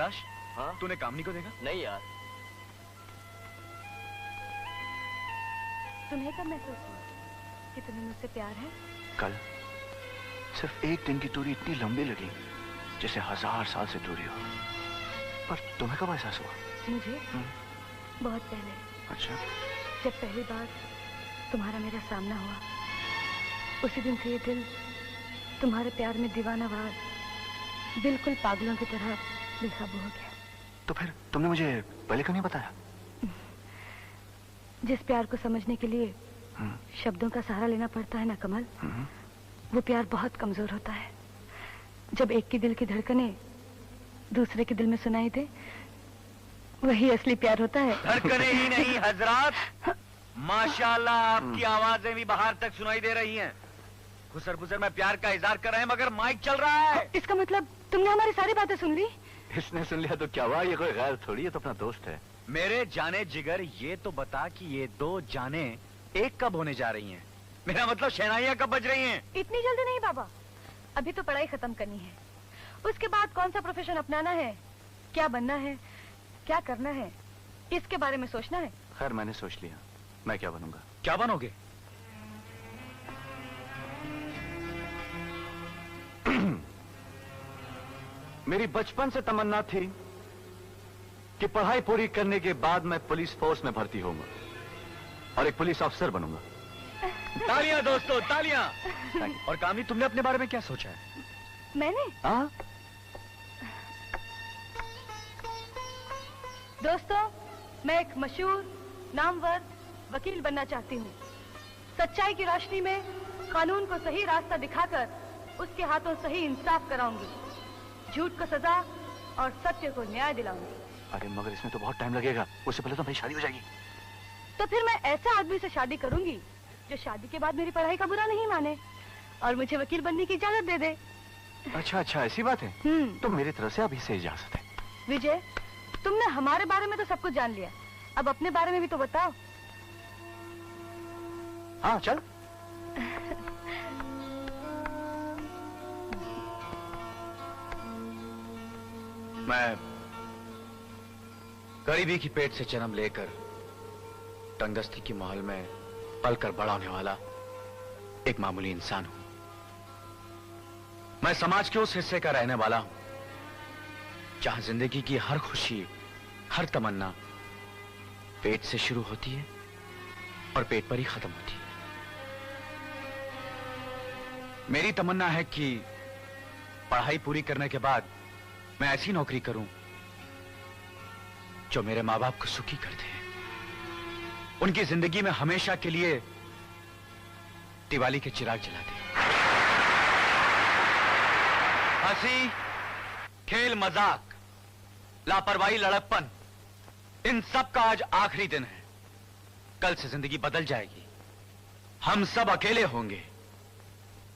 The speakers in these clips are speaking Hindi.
कैलाश, हाँ? तूने कामनी को देखा? नहीं यार। तुम्हें कब महसूस हुआ कि तुम्हें मुझसे प्यार है? कल सिर्फ एक दिन की दूरी इतनी लंबी लगी जैसे 1000 साल से दूरी हो। पर तुम्हें कब एहसास हुआ? मुझे बहुत पहले। अच्छा। जब पहली बार तुम्हारा मेरा सामना हुआ, उसी दिन से ये दिल तुम्हारे प्यार में दीवानावार, बिल्कुल पागलों की तरह बेकाबू हो गया। तो फिर तुमने मुझे पहले क्यों नहीं बताया? जिस प्यार को समझने के लिए शब्दों का सहारा लेना पड़ता है ना कमल, वो प्यार बहुत कमजोर होता है। जब एक के दिल की धड़कनें दूसरे के दिल में सुनाई दे, वही असली प्यार होता है। धड़कनें ही नहीं हजरात, माशाल्लाह आपकी आवाजें भी बाहर तक सुनाई दे रही हैं। खुसर खुसर में प्यार का इजहार कर रहे हैं, मगर माइक चल रहा है। इसका मतलब तुमने हमारी सारी बातें सुन ली? इसने सुन लिया तो क्या हुआ? ये कोई गैर थोड़ी है, तो अपना दोस्त है। मेरे जाने जिगर, ये तो बता कि ये दो जाने एक कब होने जा रही हैं? मेरा मतलब शहनाइयां कब बज रही हैं? इतनी जल्दी नहीं बाबा, अभी तो पढ़ाई खत्म करनी है। उसके बाद कौन सा प्रोफेशन अपनाना है, क्या बनना है, क्या करना है, इसके बारे में सोचना है। खैर मैंने सोच लिया, मैं क्या बनूंगा। क्या बनोगे? मेरी बचपन से तमन्ना थी कि पढ़ाई पूरी करने के बाद मैं पुलिस फोर्स में भर्ती होऊंगा और एक पुलिस अफसर बनूंगा। तालियां दोस्तों, तालियां। और कामनी, तुमने अपने बारे में क्या सोचा है? मैंने? हाँ? दोस्तों, मैं एक मशहूर नामवर वकील बनना चाहती हूँ। सच्चाई की रोशनी में कानून को सही रास्ता दिखाकर उसके हाथों सही इंसाफ कराऊंगी, झूठ को सजा और सत्य को न्याय दिलाऊंगी। अरे मगर इसमें तो बहुत टाइम लगेगा, उससे पहले तो मेरी शादी हो जाएगी। तो फिर मैं ऐसे आदमी से शादी करूंगी जो शादी के बाद मेरी पढ़ाई का बुरा नहीं माने और मुझे वकील बनने की इजाजत दे दे। अच्छा अच्छा, ऐसी बात है। तो मेरी तरफ से अभी से इजाजत है। विजय, तुमने हमारे बारे में तो सब कुछ जान लिया, अब अपने बारे में भी तो बताओ। हाँ चल। मैं गरीबी की पेट से जन्म लेकर तंगदस्ती की माहौल में पलकर बड़ा होने वाला एक मामूली इंसान हूं। मैं समाज के उस हिस्से का रहने वाला हूं जहां जिंदगी की हर खुशी, हर तमन्ना पेट से शुरू होती है और पेट पर ही खत्म होती है। मेरी तमन्ना है कि पढ़ाई पूरी करने के बाद मैं ऐसी नौकरी करूं जो मेरे माँ बाप को सुखी कर दे, उनकी जिंदगी में हमेशा के लिए दिवाली के चिराग जला दे। हंसी, खेल, मजाक, लापरवाही, लड़कपन, इन सब का आज आखिरी दिन है। कल से जिंदगी बदल जाएगी, हम सब अकेले होंगे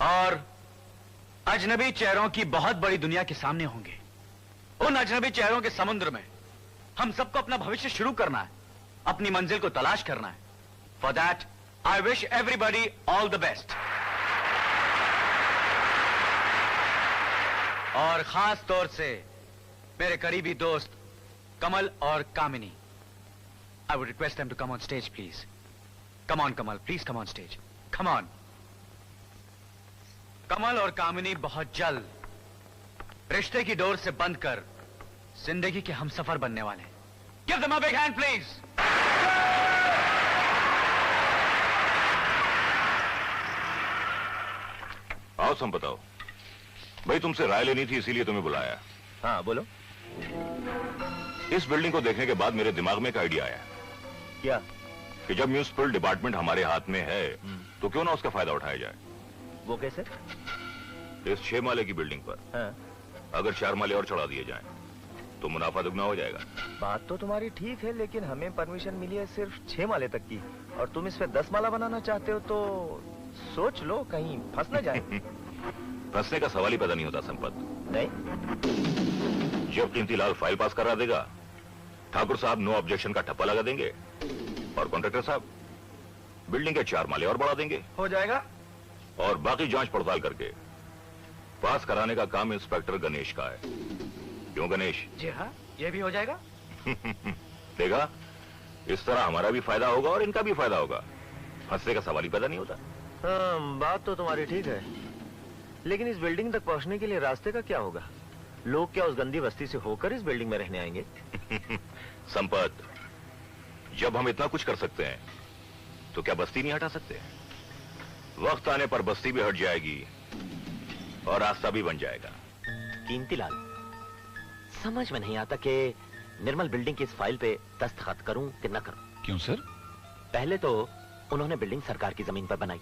और अजनबी चेहरों की बहुत बड़ी दुनिया के सामने होंगे। उन अजनबी चेहरों के समुद्र में हम सबको अपना भविष्य शुरू करना है, अपनी मंजिल को तलाश करना है। For that I wish everybody all the best. और खास तौर से मेरे करीबी दोस्त कमल और Kamini, I would request them to come on stage please. Come on Kamal, please come on stage, come on. Kamal और कामिनी बहुत जल्द रिश्ते की डोर से बंध कर जिंदगी के हमसफर बनने वाले हैं। Give them a big hand please. आओ संपताओ, भाई तुमसे राय लेनी थी इसीलिए तुम्हें बुलाया। हाँ बोलो। इस बिल्डिंग को देखने के बाद मेरे दिमाग में एक आइडिया आया। क्या? कि जब म्युनिसिपल डिपार्टमेंट हमारे हाथ में है तो क्यों ना उसका फायदा उठाया जाए। वो कैसे? इस 6 माले की बिल्डिंग पर अगर 4 माले और चढ़ा दिए जाएं तो मुनाफा दुगना हो जाएगा। बात तो तुम्हारी ठीक है, लेकिन हमें परमिशन मिली है सिर्फ 6 माले तक की, और तुम इस पे 10 माला बनाना चाहते हो, तो सोच लो कहीं फंस ना जाए। फंसने का सवाल ही पैदा नहीं होता संपत। नहीं? जब कीमतीलाल फाइल पास करा देगा, ठाकुर साहब नो ऑब्जेक्शन का ठप्पा लगा देंगे और कॉन्ट्रैक्टर साहब बिल्डिंग के 4 माले और बढ़ा देंगे। हो जाएगा। और बाकी जांच पड़ताल करके पास कराने का काम इंस्पेक्टर गणेश का है। क्यों गणेश? जी हाँ, ये भी हो जाएगा। देखा, इस तरह हमारा भी फायदा होगा और इनका भी फायदा होगा। फंसने का सवाल ही पैदा नहीं होता। हाँ, बात तो तुम्हारी ठीक है, लेकिन इस बिल्डिंग तक पहुंचने के लिए रास्ते का क्या होगा? लोग क्या उस गंदी बस्ती से होकर इस बिल्डिंग में रहने आएंगे? संपत, जब हम इतना कुछ कर सकते हैं तो क्या बस्ती नहीं हटा सकते? वक्त आने पर बस्ती भी हट जाएगी और रास्ता भी बन जाएगा। कीमतीलाल, समझ में नहीं आता कि निर्मल बिल्डिंग की इस फाइल पे दस्तखत करूं कि न करूं। क्यों सर? पहले तो उन्होंने बिल्डिंग सरकार की जमीन पर बनाई,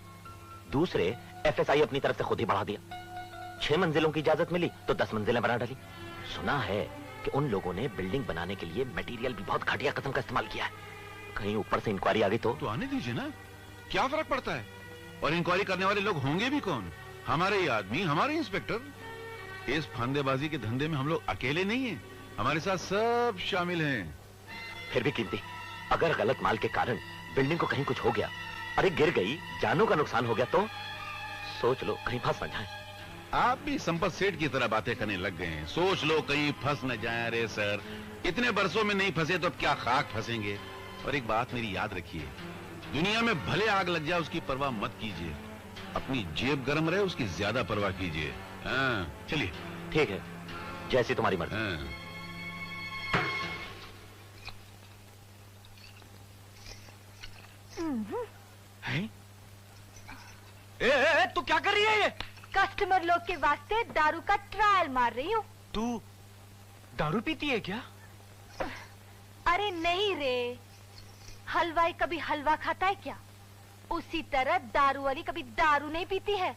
दूसरे एफएसआई अपनी तरफ से खुद ही बढ़ा दिया। 6 मंजिलों की इजाजत मिली तो 10 मंजिलें बना डाली। सुना है कि उन लोगों ने बिल्डिंग बनाने के लिए मटेरियल भी बहुत घटिया किस्म का इस्तेमाल किया है। कहीं ऊपर से इंक्वायरी आ गई तो आने दीजिए ना, क्या फर्क पड़ता है? और इंक्वायरी करने वाले लोग होंगे भी कौन? हमारे ही आदमी, हमारे इंस्पेक्टर। इस फंदेबाजी के धंधे में हम लोग अकेले नहीं हैं, हमारे साथ सब शामिल हैं। फिर भी कीमती, अगर गलत माल के कारण बिल्डिंग को कहीं कुछ हो गया, अरे गिर गई, जानों का नुकसान हो गया तो सोच लो कहीं फंस न जाए। आप भी संपत सेठ की तरह बातें करने लग गए हैं। सोच लो कहीं फंस न जाए। अरे सर, इतने बरसों में नहीं फंसे तो अब क्या खाक फंसेंगे। और एक बात मेरी याद रखिए, दुनिया में भले आग लग जाए उसकी परवाह मत कीजिए, अपनी जेब गर्म रहे उसकी ज्यादा परवाह कीजिए। हाँ, चलिए। ठीक है, जैसी तुम्हारी मर्जी। हाँ। ए, तू क्या कर रही है? ये कस्टमर लोग के वास्ते दारू का ट्रायल मार रही हूँ। तू दारू पीती है क्या? अरे नहीं रे, हलवाई कभी हलवा खाता है क्या? उसी तरह दारू वाली कभी दारू नहीं पीती है।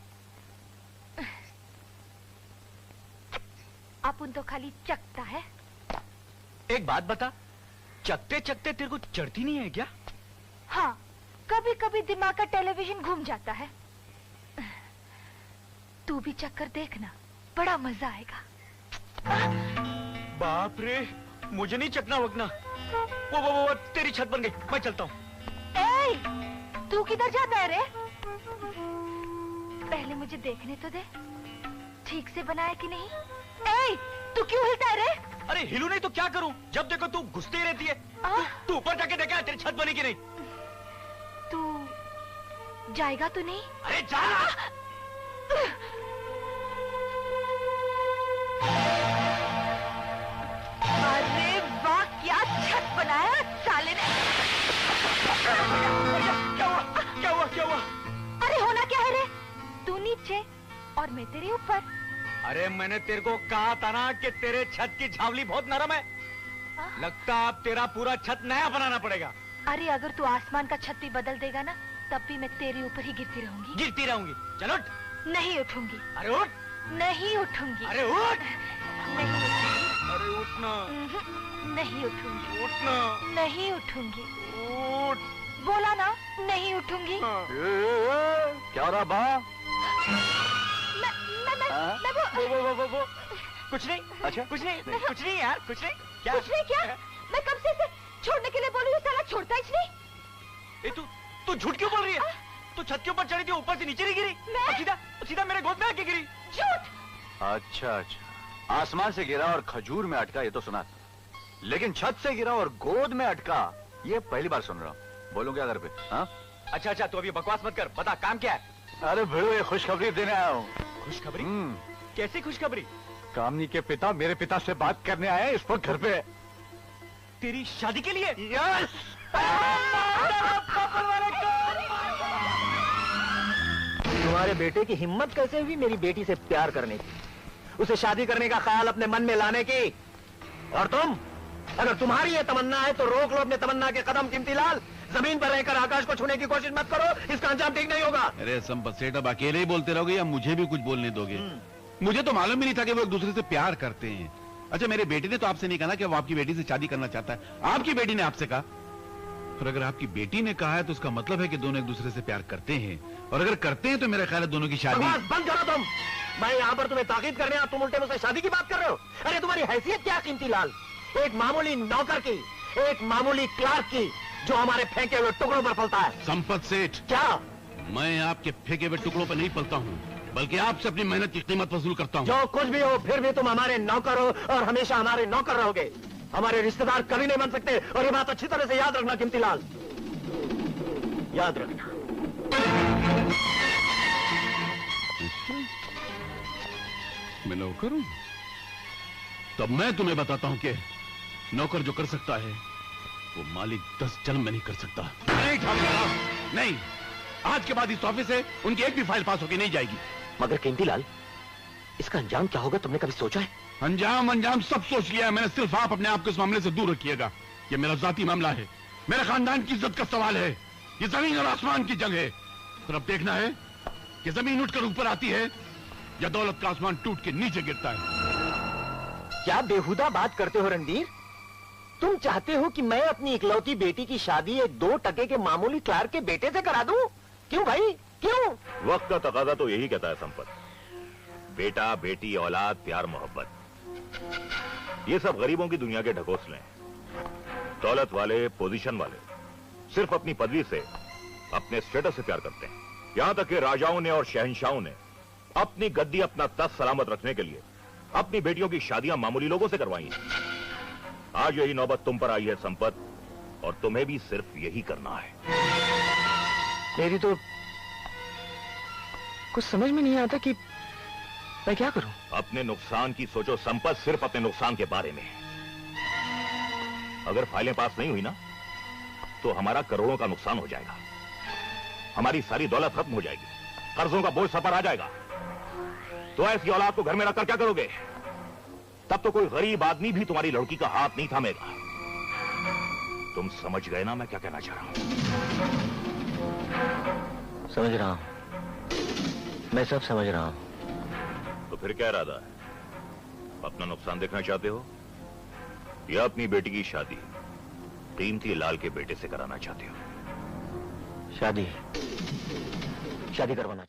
अपन तो खाली चखता है। एक बात बता, चकते चकते तेरे को चढ़ती नहीं है क्या? हाँ, कभी कभी दिमाग का टेलीविजन घूम जाता है। तू भी चक्कर देखना, बड़ा मजा आएगा। बाप रे, मुझे नहीं चकना वकना। वो तेरी छत बन गई, मैं चलता हूँ। तू किधर जाता है रे? पहले मुझे देखने तो दे, ठीक से बनाया कि नहीं। तू क्यों हिलता है रे? अरे हिलू नहीं तो क्या करूं? जब देखो तू घुसती रहती है। तू ऊपर जाके देखा तेरी छत बनी कि नहीं? तू जाएगा तो नहीं? अरे जा। अरे वाह, क्या छत बनाया साले ने। क्या हुआ? क्या हुआ? क्या हुआ? अरे होना क्या है रे? तू नीचे और मैं तेरे ऊपर। अरे मैंने तेरे को कहा था ना कि तेरे छत की छावली बहुत नरम है। लगता अब तेरा पूरा छत नया बनाना पड़ेगा। अरे अगर तू आसमान का छत भी बदल देगा ना, तब भी मैं तेरे ऊपर ही गिरती रहूंगी। गिरती रहूंगी? चलो उठ। नहीं उठूंगी। अरे उठ। नहीं उठूंगी। अरे उठ। नहीं उठूंगी। अरे उठना। नहीं उठूंगी। उठना। नहीं उठूंगी। उठ। बोला ना, नहीं उठूंगी। क्या हो रहा बा? मैं वो कुछ नहीं। अच्छा, कुछ नहीं, कुछ नहीं यार, कुछ नहीं। क्या? कुछ नहीं क्या? मैं कब से इसे छोड़ने के लिए बोल रही हूँ, साला छोड़ता ही नहीं। ए तू झूठ क्यों बोल रही है? तू छत के ऊपर चढ़ी थी, ऊपर से नीचे नहीं गिरी? मैं? सीधा सीधा मेरे गोद में आके गिरी। झूठ। अच्छा अच्छा, आसमान से गिरा और खजूर में अटका ये तो सुना, लेकिन छत से गिरा और गोद में अटका ये पहली बार सुन रहा हूँ। बोलूं क्या घर पे? हाँ? अच्छा अच्छा, तू अभी बकवास मत कर, बता काम क्या है? अरे भिड़ो, ये खुशखबरी देने आया हूँ। खुशखबरी? कैसी खुशखबरी? कामनी के पिता मेरे पिता से बात करने आए इस वक्त घर पे। तेरी शादी के लिए? यस। तुम्हारे बेटे की हिम्मत कैसे हुई मेरी बेटी से प्यार करने की, उसे शादी करने का ख्याल अपने मन में लाने की? और तुम, अगर तुम्हारी ये तमन्ना है तो रोक लो अपने तमन्ना के कदम। कीमतीलाल, जमीन पर रहकर आकाश को छूने की कोशिश मत करो, इसका अंजाम ठीक नहीं होगा। अरे संपत सेठ, अब अकेले ही बोलते रहोगे या मुझे भी कुछ बोलने दोगे? मुझे तो मालूम ही नहीं था कि वो एक दूसरे से प्यार करते हैं। अच्छा, मेरे बेटे ने तो आपसे नहीं कहा ना कि वो आपकी बेटी से शादी करना चाहता है, आपकी बेटी ने आपसे कहा। और अगर आपकी बेटी ने कहा है तो उसका मतलब है कि दोनों एक दूसरे से प्यार करते हैं, और अगर करते हैं तो मेरा ख्याल है दोनों की शादी। बंद करो तुम। मैं यहाँ पर तुम्हें ताकीद करने आया, तुम उल्टे मुझसे शादी की बात कर रहे हो। अरे तुम्हारी हैसियत क्या कीमतीलाल? एक मामूली नौकर की, एक मामूली क्लार्क की, जो हमारे फेंके हुए टुकड़ों पर पलता है। संपत सेठ, क्या? मैं आपके फेंके हुए टुकड़ों पर नहीं पलता हूँ, बल्कि आपसे अपनी मेहनत की कीमत वसूल करता हूँ। जो कुछ भी हो, फिर भी तुम हमारे नौकर हो और हमेशा हमारे नौकर रहोगे। हमारे रिश्तेदार कभी नहीं बन सकते, और ये बात अच्छी तरह से याद रखना कीमतीलाल, याद रखना। मैं नौकर हूं? तब मैं तुम्हें बताता हूं कि नौकर जो कर सकता है वो मालिक 10 जन्म में नहीं कर सकता। नहीं ठाकुर साहब, नहीं, आज के बाद इस ऑफिस से उनकी एक भी फाइल पास होकर नहीं जाएगी। मगर कीमतीलाल, इसका अंजाम क्या होगा, तुमने कभी सोचा है? अंजाम सब सोच लिया है मैंने। सिर्फ आप अपने आप को इस मामले से दूर रखिएगा। ये मेरा जाती मामला है, मेरे खानदान की इज्जत का सवाल है। ये जमीन और आसमान की जंग है। तो अब देखना है कि जमीन उठकर ऊपर आती है या दौलत का आसमान टूट के नीचे गिरता है। क्या बेहुदा बात करते हो रणवीर? तुम चाहते हो कि मैं अपनी इकलौती बेटी की शादी एक 2 टके के मामूली क्लार्क के बेटे से करा दूं? क्यों भाई, क्यों? वक्त का तकाजा तो यही कहता है संपत। बेटा, बेटी, औलाद, प्यार, मोहब्बत, ये सब गरीबों की दुनिया के ढकोसले हैं। दौलत वाले, पोजीशन वाले सिर्फ अपनी पदवी से, अपने स्टेटस से प्यार करते हैं। यहां तक कि राजाओं ने और शहंशाहों ने अपनी गद्दी, अपना तख्त सलामत रखने के लिए अपनी बेटियों की शादियां मामूली लोगों से करवाई हैं। आज यही नौबत तुम पर आई है संपत, और तुम्हें भी सिर्फ यही करना है। मेरी तो कुछ समझ में नहीं आता कि मैं क्या करूं। अपने नुकसान की सोचो संपत, सिर्फ अपने नुकसान के बारे में। अगर फाइलें पास नहीं हुई ना, तो हमारा करोड़ों का नुकसान हो जाएगा, हमारी सारी दौलत खत्म हो जाएगी, कर्जों का बोझ सफर आ जाएगा। तो ऐसी औलाद को घर में रखकर क्या करोगे? तब तो कोई गरीब आदमी भी तुम्हारी लड़की का हाथ नहीं थामेगा। तुम समझ गए ना मैं क्या कहना चाह रहा हूं? समझ रहा हूं, मैं सब समझ रहा हूं। तो फिर क्या इरादा है? अपना नुकसान देखना चाहते हो या अपनी बेटी की शादी कीमती लाल के बेटे से कराना चाहते हो? शादी करवाना